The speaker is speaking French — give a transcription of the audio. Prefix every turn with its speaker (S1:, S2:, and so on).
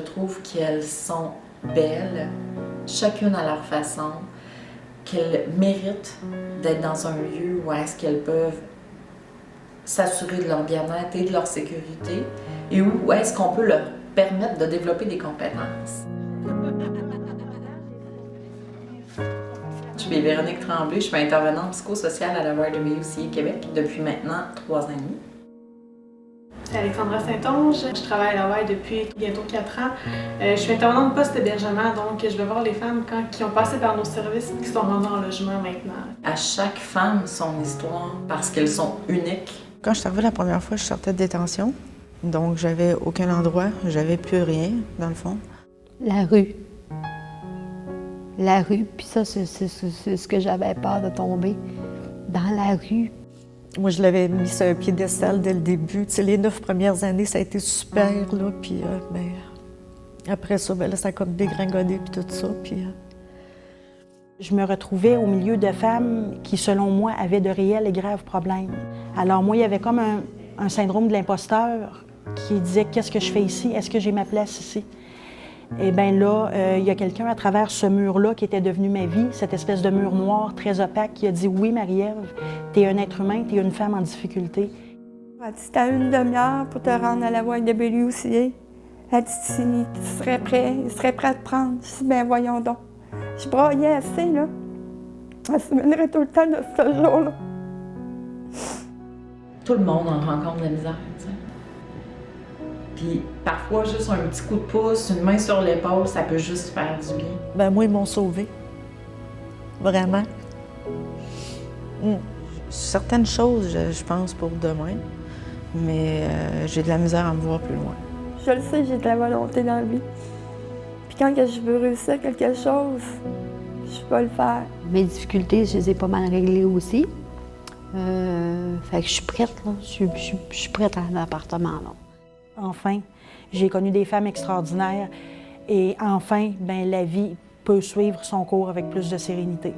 S1: trouve qu'elles sont belles, chacune à leur façon, qu'elles méritent d'être dans un lieu où est-ce qu'elles peuvent s'assurer de leur bien-être et de leur sécurité, et où est-ce qu'on peut leur permettre de développer des compétences. Je suis Véronique Tremblay, je suis intervenante psychosociale à la YWCA Québec depuis maintenant 3 ans et demi.
S2: C'est Alexandra Saint-Onge, je travaille à la Y depuis bientôt 4 ans. Je suis intervenante post-hébergement, donc je vais voir les femmes qui ont passé par nos services et qui sont rendues en logement maintenant.
S1: À chaque femme son histoire parce qu'elles sont uniques.
S3: Quand je suis arrivée la première fois, je sortais de détention, donc j'avais aucun endroit, j'avais plus rien, dans le fond.
S4: La rue. La rue, puis ça, c'est ce que j'avais peur de tomber, dans la rue.
S3: Moi, je l'avais mis sur un piédestal dès le début. Tu sais, les 9 premières années, ça a été super, là, puis après ça, là, ça a comme dégringolé, puis tout ça, puis...
S5: Je me retrouvais au milieu de femmes qui, selon moi, avaient de réels et graves problèmes. Alors moi, il y avait comme un syndrome de l'imposteur qui disait « Qu'est-ce que je fais ici? Est-ce que j'ai ma place ici? » Et bien là, il y a quelqu'un à travers ce mur-là qui était devenu ma vie, cette espèce de mur noir très opaque, qui a dit « Oui, Marie-Ève, t'es un être humain, t'es une femme en difficulté. »
S6: Elle dit « T'as une demi-heure pour te rendre à la YWCA. Elle dit « Tu serais prêt, il serait prêt à te prendre. » Je dis « Ben voyons donc. » Je broyais assez, là. Elle se mènerait tout le temps de ce jour-là.
S1: Tout le monde en rencontre de la misère, tu sais. Puis parfois, juste un petit coup de pouce, une main sur l'épaule, ça peut juste faire du bien.
S3: Ben moi, ils m'ont sauvée. Vraiment. Certaines choses, je pense, pour demain, mais j'ai de la misère à me voir plus loin.
S6: Je le sais, j'ai de la volonté dans la vie. Puis quand je veux réussir quelque chose, je peux le faire.
S4: Mes difficultés, je les ai pas mal réglées aussi. Fait que je suis prête, là. Je suis prête à l'appartement, là.
S5: Enfin, j'ai connu des femmes extraordinaires et enfin, ben, la vie peut suivre son cours avec plus de sérénité.